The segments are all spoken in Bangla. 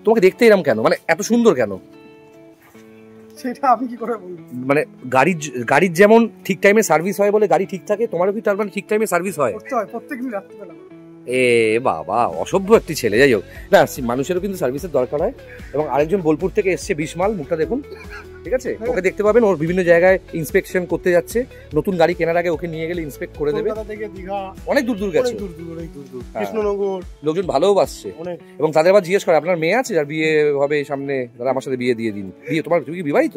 তোমাকে দেখতে এরকম কেন, মানে এত সুন্দর কেন? সেটা আমি কি করে বলবো? মানে গাড়ির যেমন ঠিক টাইমে সার্ভিস হয় বলে গাড়ি ঠিক থাকে, তোমারও কি তার মানে ঠিক টাইমে সার্ভিস হয়? প্রত্যেকদিন রাত্রিবেলা। এ বাবা, অসভ্য একটি ছেলে। যাই হোক, না মানুষেরও কিন্তু সার্ভিসের দরকার হয়। এবং আরেকজন বোলপুর থেকে এসছে, বিশমাল, মুখটা দেখুন, ঠিক আছে? ওকে দেখতে পাবেন, ওর বিভিন্ন জায়গায় ইন্সপেকশন করতে যাচ্ছে। নতুন গাড়ি কেনার আগে ওকে নিয়ে গেলে ইন্সপেক্ট করে দেবে। অনেক দূর দূর গেছে, কৃষ্ণনগর। লোকজন ভালোবাসছে এবং তাদের আবার জিজ্ঞেস করে আপনার মেয়ে আছে যার বিয়ে হবে সামনে, তারা আমার সাথে বিয়ে দিয়ে দিন। বিয়ে তোমার, তুমি কি বিবাহিত?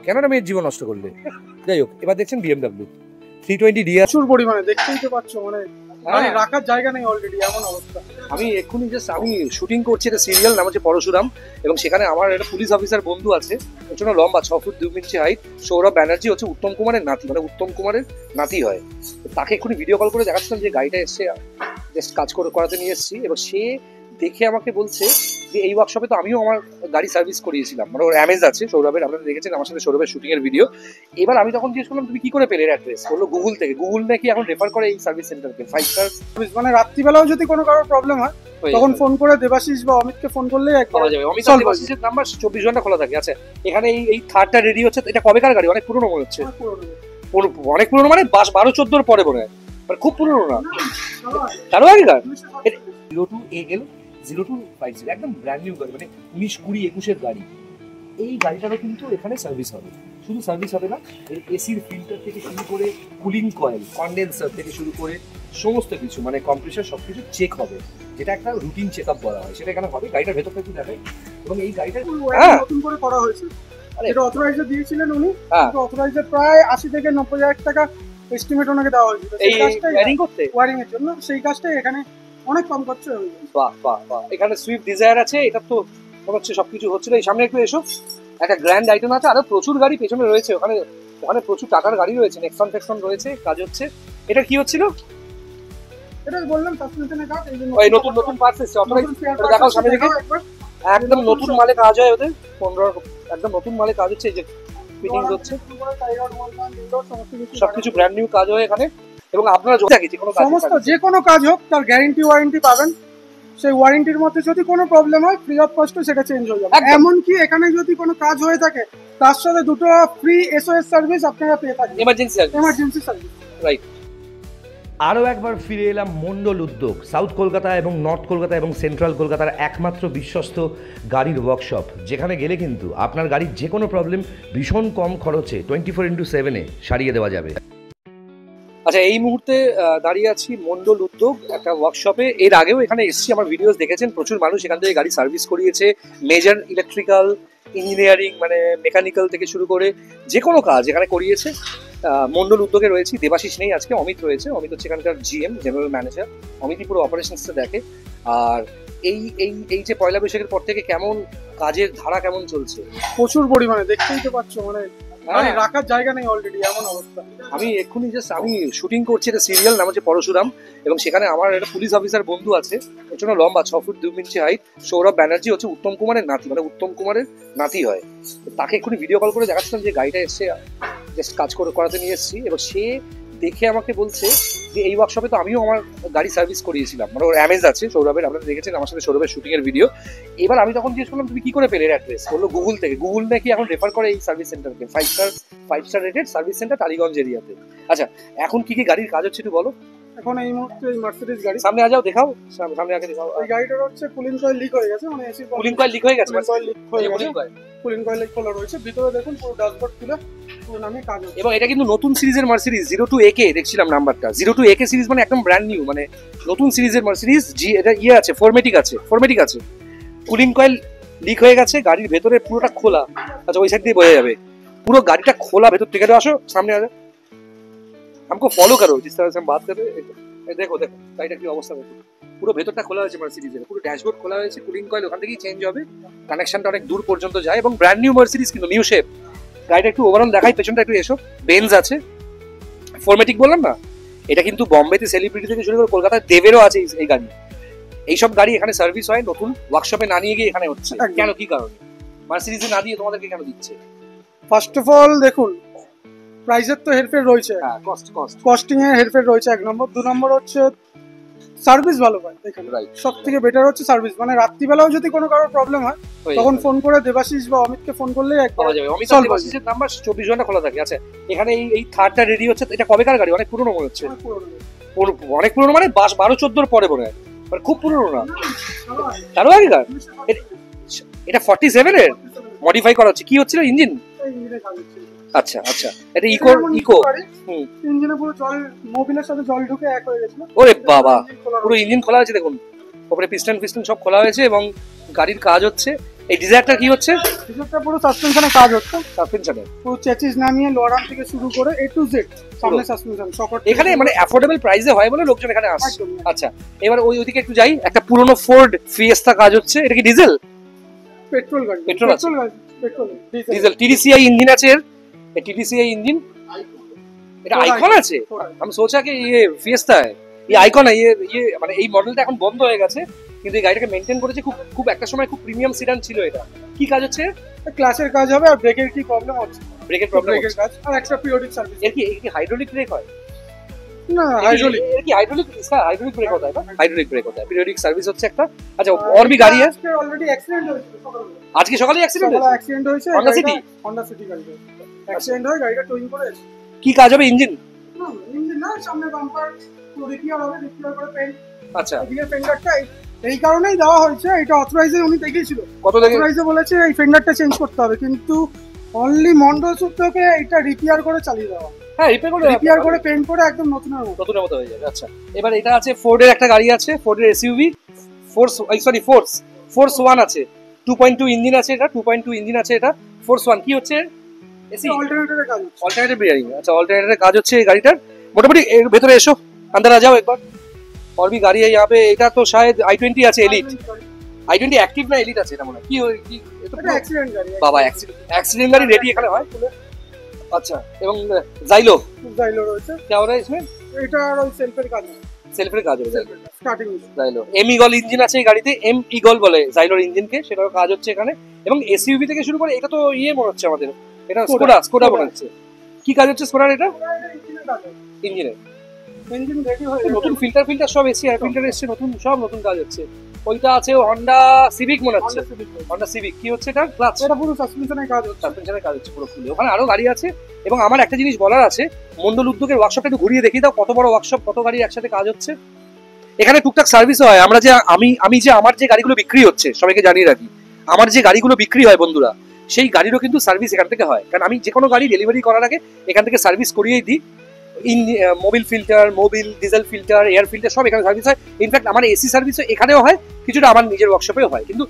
কেন না মেয়ের জীবন নষ্ট করলে? যাই হোক, এবার দেখছেন BMW 320 DR। প্রচুর পরিমাণে, দেখতেই তো পাচ্ছ, মানে গাড়ি রাখার জায়গা নেই অলরেডি, এমন অবস্থা। আমি এক্ষুনি আমি শুটিং করছি, এটা সিরিয়াল, নাম হচ্ছে পরশুরাম, এবং সেখানে আমার একটা পুলিশ অফিসার বন্ধু আছে, প্রচন্ড লম্বা, 6 ফুট 2 ইঞ্চি হাইট। সৌরভ ব্যানার্জি হচ্ছে উত্তম কুমারের নাতি, মানে উত্তম কুমারের নাতি হয়। তাকে এক্ষুনি ভিডিও কল করে দেখাচ্ছিলাম যে গাড়িটা এসছে, জাস্ট কাজ করাতে নিয়ে এসেছি। এবার সে দেখে আমাকে বলছে যে এই ওয়ার্কশপে তো আমিও আমার গাড়ি সার্ভিস করিয়েছিলাম, মানে ওর অ্যামেজ আছে সৌরভের, আপনারা দেখেছেন আমার সাথে সৌরভের শুটিং এর ভিডিও। এবার আমি তখন জিজ্ঞেস করলাম তুমি কি করে পেলে অ্যাড্রেস? বললো গুগল থেকে। গুগল নাকি এখন রেফার করে এই সার্ভিস সেন্টারকে 5 স্টার। মানে রাত্রিবেলাও যদি কোনো কারোর প্রবলেম হয় তখন ফোন করে দেবাশিস বা অমিতকে ফোন করলেই একবার পাওয়া যাবে। অমিত দেবাশিসের নাম্বার 24 ঘন্টা খোলা থাকে। আচ্ছা, এখানে এই থার্ডটা রেডি হচ্ছে, এটা কবেকার গাড়ি? অনেক পুরনো মনে হচ্ছে। অনেক পুরনো মানে 12-14 পরে মনে হয়, মানে খুব পুরনো না, তারও আগেকার। 02AL0250 একদম ব্র্যান্ড নিউ গাড়ি, মানে 19-20-21 গাড়ি। এই গাড়িটারও কিন্তু এখানে সার্ভিস হবে। শুধু সার্ভিস হবে না, এর এসির ফিল্টার থেকে শুরু করে কুলিং কয়েল, কন্ডেন্সার থেকে শুরু করে সমস্ত কিছু, মানে কম্প্রেসার সবকিছু চেক হবে, যেটা একটা রুটিন চেক আপ বলা হয়, সেটা এখানে হবে। গাড়িটার ভেতরটা একটু দেখাই। এবং এই গাড়িটা নতুন করে করা হয়েছে, এটা অথরাইজার দিয়েছিলেন উনি, অথরাইজার প্রায় 80 থেকে 90,000 টাকা এস্টিমেট ওনাকে দেওয়া হয়েছিল এই ওয়্যারিং করতে, ওয়্যারিং এর জন্য। সেই কাজটাই এখানে অনেক কম খরচে হয়ে গেছে। বাহ বাহ বাহ। এখানে সুইফট ডিজায়ার আছে, এটা তো মনে হচ্ছে সবকিছু হচ্ছিল। এই সামনে একটু এসো, একটা গ্র্যান্ড আইটেম আছে, আরো প্রচুর গাড়ি পেছনে রয়েছে। ওখানে প্রচুর টাকার গাড়ি রয়েছে, নেক্সন ফেক্সন রয়েছে, কাজ হচ্ছে। এটা কি হচ্ছিল? এটা বললাম সাসপেনশনের কাজ, এই ওই নতুন পার্টস এসেছে, দেখাও সামনে দিকে। একদম নতুন মালে কাজ হয় ওদের, 15 একদম নতুন মালে কাজ হচ্ছে। এই যে ফিটিং হচ্ছে, সবকিছু ব্র্যান্ড নিউ কাজ হয় এখানে। এবং আপনারা যে কোনো কাজ হোক তার গ্যারান্টি ওয়ারেন্টি পাবেন। সেই ওয়ারেন্টির মধ্যে যদি কোনো প্রবলেম হয় ফ্রি অফ কস্টে সেটা চেঞ্জ হয়ে যাবে। এমনকি এখানে যদি কোনো কাজ হয়ে থাকে তার সাথে 2টো ফ্রি SOS সার্ভিস আপনারা পেয়ে থাকেন, এমার্জেন্সি সার্ভিস। রাইট। আরও একবার ফিরে এলাম মণ্ডল উদ্যোগ, সাউথ কলকাতা এবং নর্থ কলকাতা এবং সেন্ট্রাল কলকাতার একমাত্র বিশ্বস্ত গাড়ির ওয়ার্কশপ, যেখানে গেলে কিন্তু আপনার গাড়ির যে কোনো প্রবলেম ভীষণ কম খরচে 24x7 সারিয়ে দেওয়া যাবে। আচ্ছা, এই মুহূর্তে দাঁড়িয়ে আছি মণ্ডল উদ্যোগ একটা ওয়ার্কশপে। এর আগেও এখানে এসেছি, আমার ভিডিওস দেখেছেন, প্রচুর মানুষ এখান থেকে গাড়ি সার্ভিস করিয়েছে। মেজর ইলেকট্রিক্যাল, ইঞ্জিনিয়ারিং, মানে মেকানিক্যাল থেকে শুরু করে যে কোনো কাজ এখানে করিয়েছে। মণ্ডল উদ্যোগে রয়েছি। দেবাশিস নেই আজকে, অমিত রয়েছে। অমিত হচ্ছে এখানকার GM, জেনারেল ম্যানেজার। অমিতই পুরো অপারেশনসটা দেখে। আর এই যে পয়লা বৈশাখের পর থেকে কেমন কাজের ধারা কেমন চলছে? প্রচুর পরিমাণে, দেখতেই তো পাচ্ছ, মানে গাড়ি রাখার জায়গা নেই অলরেডি, এমন অবস্থা। আমি এক্ষুনি আমি শুটিং করছি, এটা সিরিয়াল, নাম হচ্ছে পরশুরাম, এবং সেখানে আমার একটা পুলিশ অফিসার বন্ধু আছে, প্রচন্ড লম্বা, 6 ফুট 2 ইঞ্চি হাইট। সৌরভ ব্যানার্জি হচ্ছে উত্তম কুমারের নাতি, মানে উত্তম কুমারের নাতি হয়। তাকে এক্ষুনি ভিডিও কল করে দেখাচ্ছিলাম যে গাড়িটা এসছে, জাস্ট কাজ করাতে নিয়ে এসেছি। এবার সে দেখে আমাকে বলছে যে এই ওয়ার্কশপে তো আমিও আমার গাড়ি সার্ভিস করিয়েছিলাম, মানে ওর অ্যামেজ আছে সৌরভের, আপনারা দেখেছেন আমার সাথে সৌরভের শুটিং এর ভিডিও। এবার আমি তখন জিজ্ঞেস করলাম তুমি কি করে পেলে অ্যাড্রেস? বললো গুগল থেকে। গুগল নাকি এখন রেফার করে এই সার্ভিস সেন্টারকে, 5 star rated service centre Tollygunge এরিয়াতে। আচ্ছা, এখন কি গাড়ির কাজ হচ্ছে একটু বলো। এখন এই মুহূর্তে মার্সিডিজ গাড়ি, সামনে আ যাও, দেখাও, সামনে আগে দেখাও। এই গাড়িটার হচ্ছে কুলিং কয়েল লিক হয়ে গেছে, মানে এসি কুলিং কয়েল লিক হয়ে গেছে, কুলিং কয়েল খোলা রয়েছে। ভিতরে দেখুন পুরো ড্যাশবোর্ড খুলে পুরো নামে কাজ হচ্ছে। এবং এটা কিন্তু নতুন সিরিজের মার্সিডিজ 02AK দেখছিলাম নাম্বারটা। 02AK সিরিজ মানে একদম ব্র্যান্ড নিউ, মানে নতুন সিরিজের মার্সিডিজ। এটা আছে, ফরমেটিক আছে। কুলিং কয়েল লিক হয়ে গেছে, গাড়ির ভেতরে পুরোটা খোলা। আচ্ছা, ওই সাইড দিয়ে বোঝা যাবে পুরো গাড়িটা খোলা ভেতর থেকে। আসো সামনে, আসো, हमको फॉलो करो जिस तरह से हम बात कर रहे हैं। देखो গাড়িটা কি অবস্থা, দেখো পুরো ভেতরটা খোলা হয়েছে মার্সিডিজের, পুরো ড্যাশবোর্ড খোলা হয়েছে। কুলিং কয়েল ওখান থেকেই চেঞ্জ হবে, কানেকশনটা অনেক দূর পর্যন্ত যায়, এবং ব্র্যান্ড নিউ মার্সিডিজ কিন্তু নিউ শেপ। গাড়িটা একটু ওভারঅল দেখাই, পেছনটা একটু এসো। বেঞ্জ আছে, ফরমেটিক বললাম না, এটা কিন্তু বম্বেতে সেলিব্রিটি থেকে শুরু করে কলকাতায় দেবেরও আছে এই গাড়ি। এইসব গাড়ি এখানে সার্ভিস হয়, নতুন ওয়ার্কশপে না নিয়ে গিয়ে এখানে হচ্ছে। কেন, কি কারণে মার্সিডিজে না দিয়ে তোমাদেরকে কেন দিচ্ছে? ফার্স্ট অফ অল দেখুন, প্রাইসের তো হেরফের রয়েছে, কস্টিং এর হেরফের রয়েছে 1 নম্বর। 2 নম্বর হচ্ছে সার্ভিস ভালো পায় এখানে। Right. সব থেকে বেটার হচ্ছে সার্ভিস, মানে রাত্রিবেলাও যদি কোনো কারোর প্রবলেম হয় তখন ফোন করে দেবাশিস বা অমিতকে ফোন করলেই একবার পাওয়া যাবে। অমিত solve হয়ে দেবাশিসের নাম্বার 24 ঘন্টা খোলা থাকে। আচ্ছা, এখানে এই থার্ডটা রেডি হচ্ছে, এটা কবেকার গাড়ি? অনেক পুরনো মনে হচ্ছে। যাবে। পুরোনো। অনেক পুরনো মানে 12-14 পরে মনে হয়, মানে খুব পুরনো না, তারও আগেকার। এটা 47 এর মডিফাই করা হচ্ছে। কি হচ্ছিল? ইঞ্জিন? আচ্ছা আচ্ছা, এটা ইকো হুম। ইঞ্জিনে পুরো জল, মোবিলের সাথে জল ঢুকে এক হয়ে গেছিল। ওরে বাবা, পুরো ইঞ্জিন খোলা আছে দেখুন, উপরে পিস্টন সব খোলা হয়েছে এবং গাড়ির কাজ হচ্ছে। এই ডিজায়ারটা কি হচ্ছে? ডিজায়ারটা পুরো সাসপেনশনের কাজ হচ্ছে। সাসপেনশনের পুরো চেসিস নামিয়ে লোয়ারাম থেকে শুরু করে এ টু জেড সামনে সাসপেনশন সকট এখানে মানে অ্যাফোর্ডেবল প্রাইসে হয় বলে লোকজন এখানে আসছে। একদম। আচ্ছা, এবার ওইদিকে একটু যাই। একটা পুরনো ফোর্ড ফিয়েস্তা কাজ হচ্ছে। এটা কি ডিজেল? পেট্রোল গাড়ি। পেট্রোল আছে? Petrol diesel. টিডিসিআই ইঞ্জিন আছে এর। এই টিডিসিআই ইঞ্জিন। এটা আইকন আছে। আমি সোচা কি ये ফিয়েস্তা है, ये আইকন है। ये মানে এই মডেলটা এখন বন্ধ হয়ে গেছে, কিন্তু এই গাড়িটাকে মেইনটেইন করেছে। খুব একটা সময় খুব প্রিমিয়াম সিডান ছিল এটা। কি কাজ হচ্ছে? ক্লাসের কাজ হবে। আর ব্রেকের কি প্রবলেম হচ্ছে? ব্রেকের প্রবলেম ব্রেকের কাজ আর একটা পিরিয়ডিক সার্ভিস। এর কি হাইড্রোলিক ব্রেক হয়? না, হাইড্রোলিক। এর কি হাইড্রোলিক? इसका हाइड्रोलिक ब्रेक होता है ना? हाइड्रोलिक ब्रेक होता है। पीरियोडिक सर्विस হচ্ছে একটা। আচ্ছা, और भी गाड़ी है? আজকে অলরেডি অ্যাক্সিডেন্ট হয়েছে সকালবেলা। আজকে সকালে অ্যাক্সিডেন্ট সকালে হয়েছে? অ্যাক্সিডেন্ট হয়েছে Honda City? Honda City গাড়িটা অ্যাক্সিডেন্ট হয়, গাড়িটা টোয়িং করে এসেছে। কি কাজ হবে? ইঞ্জিন? না, ইঞ্জিন না, সামনে বাম্পার পুরো রিপেয়ার হবে, রিপেয়ার করে পেইন্ট। আচ্ছা, এদিকে ফেন্ডারটা এই কারণেই দেওয়া হয়েছে। এটা অথরাইজে উনি দেখিয়েছিল। কত লাগে? অথরাইজে বলেছে এই ফেন্ডারটা চেঞ্জ করতে হবে, কিন্তু অনলি মন্ডল সূত্রকে এটা রিপেয়ার করে চালিয়ে দেওয়া। হ্যাঁ, রিপেয়ার করে পেইন্ট করে একদম নতুনের মতো। নতুনের মতো হয়ে যাবে। আচ্ছা, এবার এটা আছে ফোর্ডের একটা গাড়ি আছে, ফোর্ডের এসইউভি ফোর্স 1 আছে। 2.2 ইঞ্জিন আছে এটা। 2.2 ইঞ্জিন আছে এটা। ফোর্স 1 কি হচ্ছে? এসি অল্টারনেটরের কাজ হচ্ছে। Alternative bearing. আচ্ছা, অল্টারনেটরের কাজ হচ্ছে এই গাড়িটার। মোটামুটি এর ভেতরে এসো, अंदर आ जाओ एक बार। और भी गाड़ी है यहाँ पे। এটা তো শায়দ i20 আছে, এলিট। i20 অ্যাক্টিভ না এলিট আছে এটা মনে হয়। কি এটা এটা অ্যাক্সিডেন্ট গাড়ি। বাবা, অ্যাক্সিডেন্ট গাড়ি রেডি এখানে হয়। अच्छा, এবং জাইলো জাইলো রয়েছে। क्या हो रहा है इसमें? এটা আর ওই সেলফের কাজ। সেলফের কাজ হবে। Starting Xylo M Eagle engine আছে এই গাড়িতে। এম ইগল বলে জাইলোর ইঞ্জিনকে, সেটার কাজ হচ্ছে এখানে। এবং এসইউভি থেকে শুরু করে এটা তো মনে হচ্ছে আমাদের, এটা স্কোডা মনে হচ্ছে। কি কাজ হচ্ছে স্কোডার? এটা ইঞ্জিনের কাজ। ইঞ্জিনের ইঞ্জিন রেডি হয়ে নতুন ফিল্টার সব এসি, এয়ার ফিল্টার এসছে নতুন, সব নতুন কাজ হচ্ছে। ওইটা আছে হন্ডা সিভিক মনে হচ্ছে। হন্ডা সিভিক কি হচ্ছে? এটা ক্লাচ। এটা পুরো সাসপেনশনের কাজ হচ্ছে। সাসপেনশনের কাজ হচ্ছে পুরো ফুলে। ওখানে আরো গাড়ি আছে। এবং আমার একটা জিনিস বলার আছে, মন্ডল উদ্যোগের ওয়ার্কশপটা একটু ঘুরিয়ে দেখিয়ে দাও। কত বড় ওয়ার্কশপ, কত গাড়ি একসাথে কাজ হচ্ছে। এখানে টুকটাক সার্ভিসও হয়। আমি যে আমার যে গাড়িগুলো বিক্রি হচ্ছে, সবাইকে জানিয়ে রাখি, আমার যে গাড়িগুলো বিক্রি হয় বন্ধুরা, সেই গাড়িরও কিন্তু সার্ভিস এখান থেকে হয়। কারণ আমি যে কোনো গাড়ি ডেলিভারি করার আগে এখান থেকে সার্ভিস করিয়েই দিই। Mobil filter, Mobil diesel filter, air filter সব এখানে সার্ভিস হয়। ইনফ্যাক্ট আমার এসি সার্ভিসও এখানেও হয়, কিছুটা আমার নিজের ওয়ার্কশপেও হয়। কিন্তু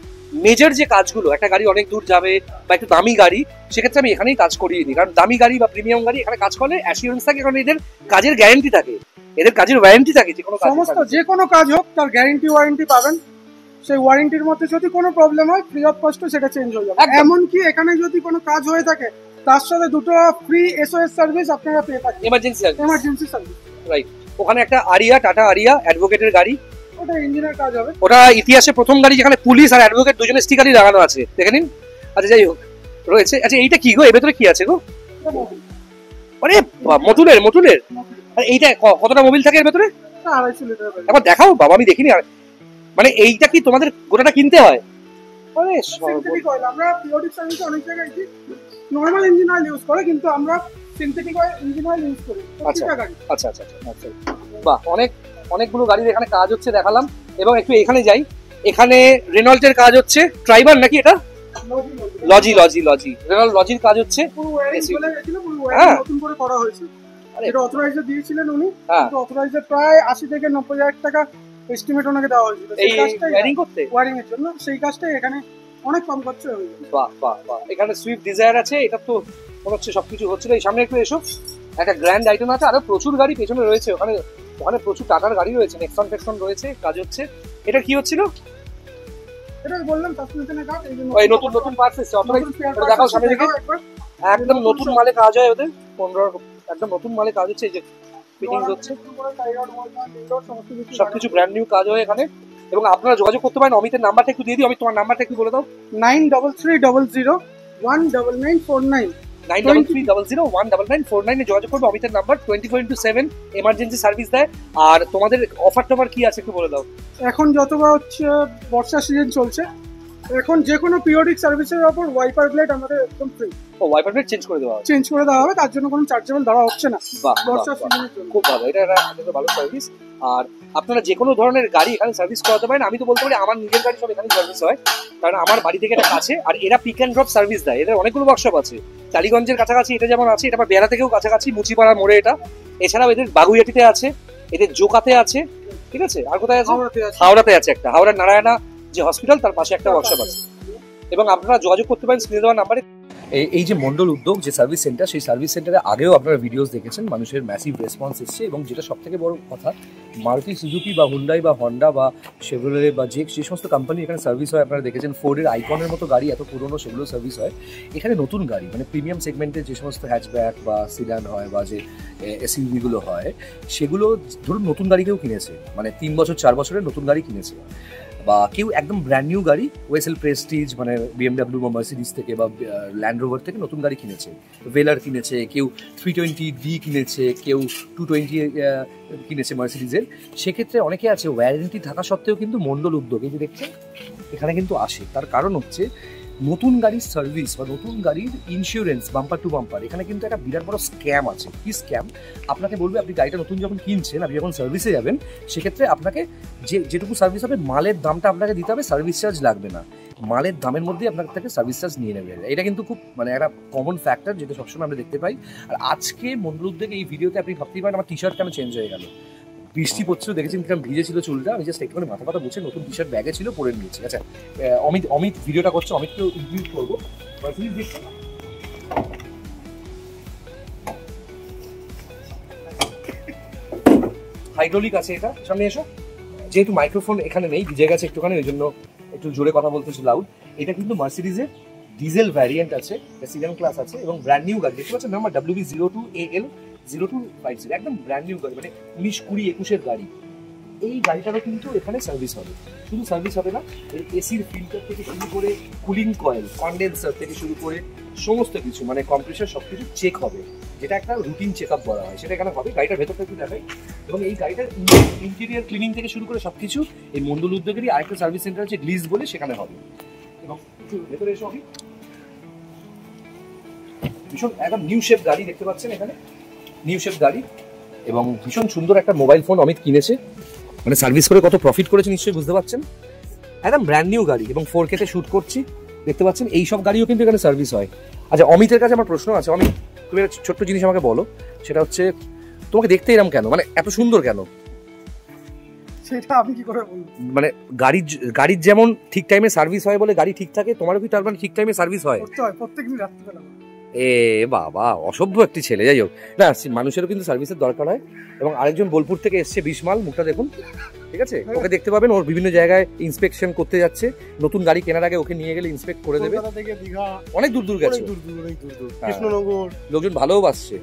মেজর যে কাজগুলো, একটা গাড়ি অনেক দূর যাবে বা একটু দামি গাড়ি, সেক্ষেত্রে আমি এখানেই কাজ করিয়ে দিই। কারণ দামি গাড়ি বা প্রিমিয়াম গাড়ি এখানে কাজ করলে অ্যাসিওরেন্স থাকে, কারণ এদের কাজের গ্যারান্টি থাকে, এদের কাজের ওয়ারেন্টি থাকে। যে কোনো সমস্ত যে কোনো কাজ হোক তার গ্যারান্টি ওয়ারেন্টি পাবেন। সেই ওয়ারেন্টির মধ্যে যদি কোনো প্রবলেম হয় ফ্রি অফ কস্টে সেটা চেঞ্জ হয়ে যাবে। এমনকি এখানে যদি কোনো কাজ হয়ে থাকে তার সাথে দুটো ফ্রি এসওএস সার্ভিস আপনারা পেয়ে থাকেন। Emergency service. রাইট। ওখানে একটা আরিয়া, টাটা আরিয়া অ্যাডভোকেটের গাড়ি, ওটা ইঞ্জিনের কাজ হবে। ওটা ইতিহাসে প্রথম গাড়ি যেখানে পুলিশ আর অ্যাডভোকেট দুজনের স্টিকারই লাগানো আছে, দেখে নিন। আচ্ছা, যাই হোক রয়েছে। আচ্ছা, এইটা কি গো? এর ভেতরে কি আছে গো? আরে মোটুলের। আর এইটা কতটা মোবিল থাকে এর ভেতরে? 250 লিটার। একবার দেখাও বাবা, আমি দেখিনি। মানে এইটা কি তোমাদের গোটাটা কিনতে হয়? আরে সিনথেটিক অয়েল আমরা পিরিয়ডিক সার্ভিসে অনেক জায়গায় কি নরমাল ইঞ্জিন অয়েল ইউজ করে, কিন্তু আমরা synthetic oil engine oil use করি। আচ্ছা। বাহ, অনেকগুলো গাড়ির এখানে কাজ হচ্ছে দেখালাম। এবং একটু এখানে যাই। এখানে রেনল্টের কাজ হচ্ছে। ট্রাইবার নাকি এটা? লজি রেনল্ট লজির কাজ হচ্ছে। পুরো ওয়্যারিং চলে গেছিল, পুরো ওয়্যারিং নতুন করে করা হয়েছে। এটা অথরাইজে দিয়েছিলেন উনি। কিন্তু অথরাইজে প্রায় 80 থেকে 90 হাজার টাকা এস্টিমেট ওনাকে দেওয়া হয়েছিল এই ওয়্যারিং করতে, ওয়্যারিং এর জন্য। সেই কাজটাই এখানে অনেক কম খরচে হয়ে যাবে। বাহ। এখানে সুইফট ডিজায়ার আছে। এটা তো মনে হচ্ছে সবকিছু হচ্ছিল। এই সামনে একটু এসো। একটা গ্র্যান্ড আইটেম আছে, আরো প্রচুর গাড়ি পেছনে রয়েছে। ওখানে প্রচুর টাকার গাড়ি রয়েছে, নেক্সন রয়েছে, কাজ হচ্ছে। এটা কি হচ্ছিল? এটা বললাম সাসপেনশনের কাজ। এই ওই নতুন পার্টস এসে অথরাইজ দেখাও সামনে থেকে। একদম নতুন মালে কাজ হয় ওদের। 15 একদম নতুন মালে কাজ হচ্ছে। এই যে ফিটিংস হচ্ছে, সবকিছু ব্র্যান্ড নিউ কাজ হয় এখানে। এবং আপনারা যোগাযোগ করতে পারেন। অমিতের নাম্বারটা একটু দিয়ে দিই। অমিত, তোমার নাম্বারটা একটু বলে দাও। 9330019949। 9300199949 যোগাযোগ করবে। অমিতের নাম্বার 24/7 এমার্জেন্সি সার্ভিস দেয়। আর তোমাদের অফার টফার কি আছে একটু বলে দাও। এখন যতবার হচ্ছে বর্ষা সিজন চলছে, এখন যে কোনো পিরিয়ডিক সার্ভিসের উপর ওয়াইপার ব্লেড আমাদের একদম ফ্রি। ও ওয়াইপার ব্লেড চেঞ্জ করে দেওয়া হবে? চেঞ্জ করে দেওয়া হবে, তার জন্য কোনো চার্জেবল দেওয়া হচ্ছে না। বাহ, বর্ষা সিজনের জন্য খুব ভালো, এটা একটা ভালো সার্ভিস। আর আপনারা যে কোনো ধরনের গাড়ি এখানে সার্ভিস করাতে পারেন। আমি তো বলতে পারি আমার নিজের গাড়ি সব এখানে সার্ভিস হয়, কারণ আমার বাড়ি থেকে এটা কাছে। আর এরা পিক অ্যান্ড ড্রপ সার্ভিস দেয়। এদের অনেকগুলো ওয়ার্কশপ আছে, টালিগঞ্জের কাছাকাছি এটা যেমন আছে, এটা আবার বেড়া থেকেও কাছাকাছি, মুচিপাড়া মোড়ে এটা। এছাড়াও এদের বাগুইয়াটিতে আছে, এদের জোকাতে আছে, ঠিক আছে? আর কোথায় আছে? হাওড়াতে আছে একটা, হাওড়ার নারায়ণা যে হসপিটাল তার পাশে একটা ওয়ার্কশপ আছে। এবং আপনারা যোগাযোগ করতে পারেন স্ক্রিনে দেওয়া নাম্বারে। এই যে মন্ডল উদ্যোগ যে সার্ভিস সেন্টার, সেই সার্ভিস সেন্টারে আগেও আপনারা ভিডিওস দেখেছেন, মানুষের ম্যাসিভ রেসপন্স এসছে। এবং যেটা সব থেকে বড় কথা, মারুতি সুজুকি বা হুন্ডাই বা হন্ডা বা শেভরলে বা যে সমস্ত কোম্পানি এখানে সার্ভিস হয় আপনারা দেখেছেন। ফোর্ডের আইকনের মতো গাড়ি এত পুরনো, সেগুলো সার্ভিস হয়। এখানে নতুন গাড়ি মানে প্রিমিয়াম সেগমেন্টের যে সমস্ত হ্যাচব্যাক বা সিডান হয় বা যে এসইউভিগুলো হয়, সেগুলো ধরুন নতুন গাড়ি কেউ কিনেছে, মানে 3 বছর 4 বছরের নতুন গাড়ি কিনেছে, বা কেউ একদম ব্র্যান্ড নিউ গাড়ি ওয়েসেল প্রেস্টিজ মানে বিএমডাব্লিউ বা মার্সিডিজ থেকে বা ল্যান্ড রোভার থেকে নতুন গাড়ি কিনেছে, ভেলার কিনেছে, কেউ 320D কিনেছে, কেউ 220 কিনেছে মার্সিডিজের। সেক্ষেত্রে অনেকে আছে ওয়ারেন্টি থাকা সত্ত্বেও কিন্তু মন্ডল উদ্যোগ এই যে দেখছেন এখানে কিন্তু আসে। তার কারণ হচ্ছে নতুন গাড়ির সার্ভিস বা নতুন গাড়ির ইন্স্যুরেন্স বাম্পার টু বাম্পার। এখানে কিন্তু একটা বিরাট বড় স্ক্যাম আছে। কি স্ক্যাম? আপনাকে বলবে আপনি গাড়িটা নতুন যখন কিনছেন, আপনি যখন সার্ভিসে যাবেন, সেক্ষেত্রে আপনাকে যেটুকু সার্ভিস হবে মালের দামটা আপনাকে দিতে হবে, সার্ভিস চার্জ লাগবে না। মালের দামের মধ্যেই আপনার থেকে সার্ভিস চার্জ নিয়ে নেবে। এটা কিন্তু খুব মানে একটা কমন ফ্যাক্টর যেটা সবসময় আমরা দেখতে পাই। আর আজকে মন্ডল উদ্যোগে এই ভিডিওতে আপনি ভাবতেই পারেন আমার টি শার্ট কেন চেঞ্জ হয়ে গেল। বৃষ্টি পড়ছিল, দেখেছেন কিরকম ভিজে ছিল চুলটা। আমি জাস্ট একটুখানি মাথা পাতা বুঝে নতুন টি শার্ট ব্যাগে ছিল, পরে নিয়েছি। আচ্ছা, অমিত ভিডিওটা করছে, অমিতকেও ইন্টারভিউ করবো। হাইড্রোলিক আছে এটা, সামনে এসো। যেহেতু মাইক্রোফোন এখানে নেই, ভিজে গেছে একটুখানি, ওই জন্য একটু জোরে কথা বলতেছি, লাউড। এটা কিন্তু মার্সিডিজের ডিজেল ভ্যারিয়েন্ট আছে, সিডান ক্লাস আছে এবং ব্র্যান্ড নিউ গাড়ি। দেখতে পাচ্ছেন নাম্বার WB02AL0250, একদম ব্র্যান্ড নিউ গাড়ি, মানে 19-20-21-এর গাড়ি। এই গাড়িটারও কিন্তু এখানে সার্ভিস হবে। শুধু সার্ভিস হবে না, এসির ফিল্টার থেকে শুরু করে কুলিং কয়েল, কন্ডেন্সার থেকে শুরু করে সমস্ত কিছু মানে কম্প্রেসার সব কিছু চেক হবে, যেটা একটা রুটিন চেক আপ বলা হয়, সেটা এখানে হবে। গাড়িটার ভেতরটা একটু দেখাই। এবং এই গাড়িটার ইন্টেরিয়ার ক্লিনিং থেকে শুরু করে সব কিছু এই মন্ডল উদ্যোগেরই আরেকটা সার্ভিস সেন্টার আছে গ্লিজ বলে, সেখানে হবে। এবং ভেতরে এসে হবে ভীষণ একদম নিউ শেপ গাড়ি দেখতে পাচ্ছেন এখানে, নিউ শেপ গাড়ি। এবং ভীষণ সুন্দর একটা মোবাইল ফোন অমিত কিনেছে, মানে সার্ভিস করে কত প্রফিট করেছে নিশ্চয়ই বুঝতে পারছেন। একদম ব্র্যান্ড নিউ গাড়ি এবং 4K-তে শুট করছি, দেখতে পাচ্ছেন। এই সব গাড়িও কিন্তু এখানে সার্ভিস হয়। আচ্ছা, অমিতের কাছে আমার প্রশ্ন আছে। অমিত, তুমি একটা ছোট্ট জিনিস আমাকে বলো, সেটা হচ্ছে তোমাকে দেখতে এরকম কেন, মানে এত সুন্দর কেন? সেটা আমি কি করে বলবো? মানে গাড়ির যেমন ঠিক টাইমে সার্ভিস হয় বলে গাড়ি ঠিক থাকে, তোমারও কি তার মানে ঠিক টাইমে সার্ভিস হয়? প্রত্যেকদিন রাত্রিবেলা। এ বাবা, অসভ্য একটি ছেলে। যাই হোক, না মানুষেরও কিন্তু সার্ভিসের দরকার হয়। এবং আরেকজন বোলপুর থেকে এসছে, বিশমাল, মুখটা দেখুন, ঠিক আছে? ওকে দেখতে পাবেন, ওর বিভিন্ন জায়গায় ইন্সপেকশন করতে যাচ্ছে। নতুন গাড়ি কেনার আগে ওকে নিয়ে গেলে ইন্সপেক্ট করে দেবে। অনেক দূর দূর গেছে, কৃষ্ণনগর, লোকজন ভালোবাসছে।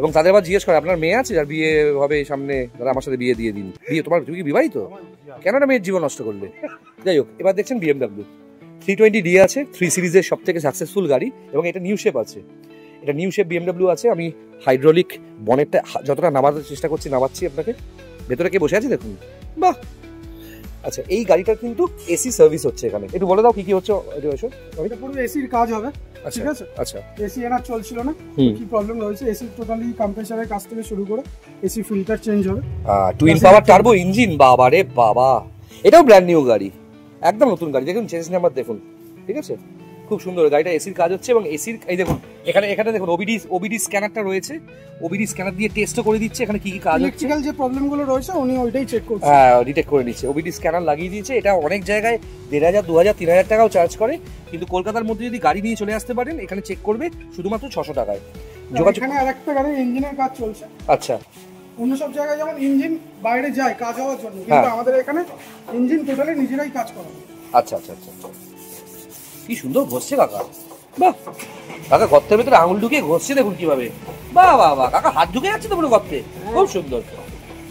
এবং তাদের আবার জিজ্ঞেস করে আপনার মেয়ে আছে যার বিয়ে হবে সামনে, তারা আমার সাথে বিয়ে দিয়ে দিন। বিয়ে তোমার, তুমি কি বিবাহিত? কেন না মেয়ের জীবন নষ্ট করলে? যাই হোক, এবার দেখছেন BMW 320D আছে, 3 সিরিজের সব থেকে সাকসেসফুল গাড়ি। এবং এটা নিউ শেপ আছে, এটা নিউ শেপ BMW আছে। আমি হাইড্রোলিক বনেটটা যতটা নামাতে চেষ্টা করছি নামাচ্ছি আপনাকে। ভেতরে কে বসে আছে দেখুন, বাহ। আচ্ছা, এই গাড়িটার কিন্তু এসি সার্ভিস হচ্ছে এখানে, একটু বলে দাও কি কি হচ্ছে। এটা পুরো এসির কাজ হবে, ঠিক আছে? আচ্ছা, এসি এনার চলছিল না, কি প্রবলেম রয়েছে? এসি টোটালি কম্প্রেসারের কাজ থেকে শুরু করে এসি ফিল্টার চেঞ্জ হবে। টুইন পাওয়ার টার্বো ইঞ্জিন, বাবা রে বাবা। এটাও ব্র্যান্ড নিউ গাড়ি, একদম নতুন গাড়ি। দেখুন চেঞ্জ নাম্বার দেখুন, ঠিক আছে? খুব সুন্দর গাড়িটা, এসির কাজ হচ্ছে। এবং এসির এই দেখুন এখানে দেখুন ওবিডি স্ক্যানারটা রয়েছে, ওবিডি স্ক্যানার দিয়ে টেস্টও করে দিচ্ছে এখানে কি কি কাজ হচ্ছে। ইলেকট্রিক্যাল যে প্রবলেমগুলো রয়েছে উনি ওইটাই চেক করছেন, হ্যাঁ, ডিটেক্ট করে নিচ্ছে। ওবিডি স্ক্যানার লাগিয়ে দিয়েছে। এটা অনেক জায়গায় 1500, 2000, 3000 টাকাও চার্জ করে, কিন্তু কলকাতার মধ্যে যদি গাড়ি নিয়ে চলে আসতে পারেন এখানে চেক করবে শুধুমাত্র 600 টাকায়। যোগাযোগ। এখানে আরেকটা গাড়ি ইঞ্জিনের কাজ চলছে। আচ্ছা, অন্য সব জায়গায় যেমন ইঞ্জিন বাইরে যায় কাজ হওয়ার জন্য, কিন্তু আমাদের এখানে ইঞ্জিন টোটালি নিজেরাই কাজ করা। আচ্ছা আচ্ছা আচ্ছা, কি সুন্দর ঘষছে কাকা, বাহ। কাকা গর্তের ভেতরে আঙুল ঢুকিয়ে ঘষছে, দেখুন কিভাবে, বাহ বাহ বাহ। কাকা হাত ঢুকে যাচ্ছে তো পুরো গর্তে, খুব সুন্দর।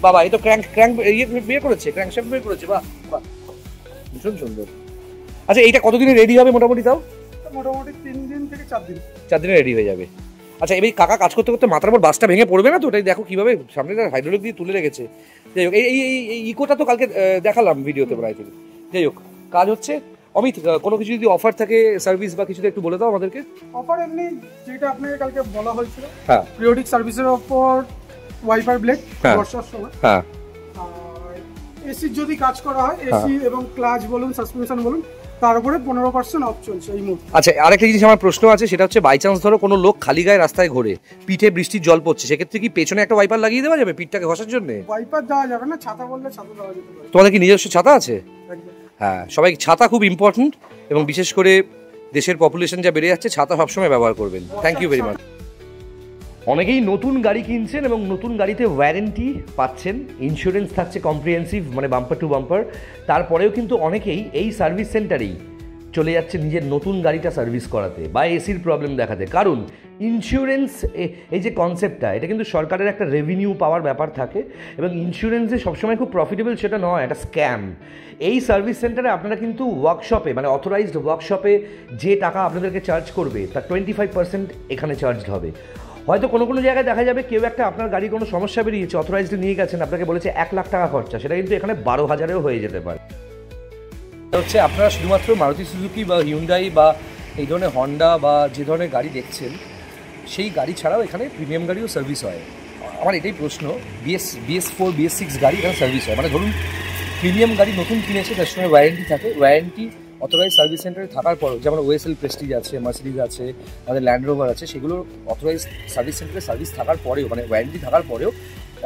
বাবা, এই তো ক্র্যাঙ্ক বিয়ে করেছে, ক্র্যাঙ্ক শ্যাফট বিয়ে করেছে, বাহ বাহ, ভীষণ সুন্দর। আচ্ছা, এইটা কতদিনে রেডি হবে মোটামুটি? তাও মোটামুটি 3 দিন থেকে 4 দিন। 4 দিনে রেডি হয়ে যাবে। আচ্ছা, এবার কাকা কাজ করতে করতে মাথার উপর বাসটা ভেঙে পড়বে না তো? ওটাই দেখো কিভাবে সামনে হাইড্রোলিক দিয়ে তুলে রেখেছে। যাই হোক, এই ইকোটা তো কালকে দেখালাম ভিডিওতে প্রায় থেকে। যাই হোক, কাজ হচ্ছে। অমিত, কোনো কিছু যদি অফার থাকে সার্ভিস বা কিছুতে একটু বলে দাও আমাদেরকে। অফার এমনি যেটা আপনাকে কালকে বলা হয়েছিল, হ্যাঁ, পিরিয়ডিক সার্ভিসের ওপর ওয়াইপার ব্লেড বর্ষার সময়, হ্যাঁ, আর এসির যদি কাজ করা হয়, এসি এবং ক্লাচ বলুন, সাসপেনশন বলুন, তার উপরে 15% অফ চলছে এই মুহূর্তে। আচ্ছা, আরেকটা জিনিস আমার প্রশ্ন আছে, সেটা হচ্ছে বাই চান্স ধরো কোনো লোক খালি গায়ে রাস্তায় ঘোরে, পিঠে বৃষ্টির জল পড়ছে, সেক্ষেত্রে কি পেছনে একটা ওয়াইপার লাগিয়ে দেওয়া যাবে পিঠটাকে ঘষার জন্য? ওয়াইপার দেওয়া যাবে না, ছাতা বললে ছাতা দেওয়া যেতে পারে। তোমাদের কি নিজস্ব ছাতা আছে? একদম। হ্যাঁ, সবাই ছাতা খুব ইম্পর্টেন্ট, এবং বিশেষ করে দেশের পপুলেশন যা বেড়ে যাচ্ছে, ছাতা সবসময় ব্যবহার করবেন। Thank you very much. অনেকেই নতুন গাড়ি কিনছেন এবং নতুন গাড়িতে ওয়ারেন্টি পাচ্ছেন, ইন্স্যুরেন্স থাকছে কম্প্রিহেন্সিভ, মানে বাম্পার টু বাম্পার। তারপরেও কিন্তু অনেকেই এই সার্ভিস সেন্টারেই চলে যাচ্ছে নিজের নতুন গাড়িটা সার্ভিস করাতে বা এসির প্রবলেম দেখাতে। কারণ ইন্স্যুরেন্স, এই যে কনসেপ্টটা, এটা কিন্তু সরকারের একটা রেভিনিউ পাওয়ার ব্যাপার থাকে, এবং ইন্স্যুরেন্সে সবসময় খুব প্রফিটেবল সেটা নয়, একটা স্ক্যাম। এই সার্ভিস সেন্টারে আপনারা কিন্তু ওয়ার্কশপে, মানে অথরাইজড ওয়ার্কশপে যে টাকা আপনাদেরকে চার্জ করবে তার 25% এখানে চার্জড হবে। হয়তো কোনো কোনো জায়গায় দেখা যাবে কেউ একটা আপনার গাড়ি কোনো সমস্যা বেরিয়েছে, অথরাইজড নিয়ে গেছেন, আপনাকে বলেছে 1 লাখ টাকা খরচা, সেটা কিন্তু এখানে 12,000-এও হয়ে যেতে পারে। হচ্ছে আপনারা শুধুমাত্র মারুতি সুজুকি বা হিউন্ডাই বা এই ধরনের হন্ডা বা যে ধরনের গাড়ি দেখছেন, সেই গাড়ি ছাড়াও এখানে প্রিমিয়াম গাড়িও সার্ভিস হয়। আমার এটাই প্রশ্ন, BS4 BS6 গাড়ি এখানে সার্ভিস হয়? মানে ধরুন প্রিমিয়াম গাড়ি নতুন কিনেছে, তার সঙ্গে ওয়ারেন্টি থাকে, ওয়ারেন্টি অথরাইজ সার্ভিস সেন্টারে থাকার পরেও, যেমন ওএসএল প্রেস্টিজ আছে, মার্সিডিজ আছে, আমাদের ল্যান্ড রোভার আছে, সেগুলোর অথরাইজ সার্ভিস সেন্টারে সার্ভিস থাকার পরেও, মানে ওয়ারেন্টি থাকার পরেও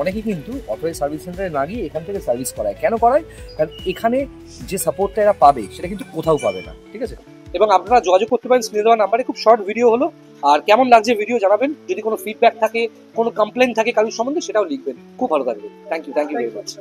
অনেকেই কিন্তু অথরাইজ সার্ভিস সেন্টারে না গিয়ে এখান থেকে সার্ভিস করায়। কেন করায়? কারণ এখানে যে সাপোর্টটা এরা পাবে সেটা কিন্তু কোথাও পাবে না। ঠিক আছে, এবং আপনারা যোগাযোগ করতে পারেন স্ক্রিনে দেওয়া নাম্বারে। খুব শর্ট ভিডিও হলো, আর কেমন লাগছে ভিডিও জানাবেন। যদি কোনো ফিডব্যাক থাকে, কোনো কমপ্লেন থাকে কারোর সম্বন্ধে, সেটাও লিখবেন। খুব ভালো থাকবে। Thank you very much.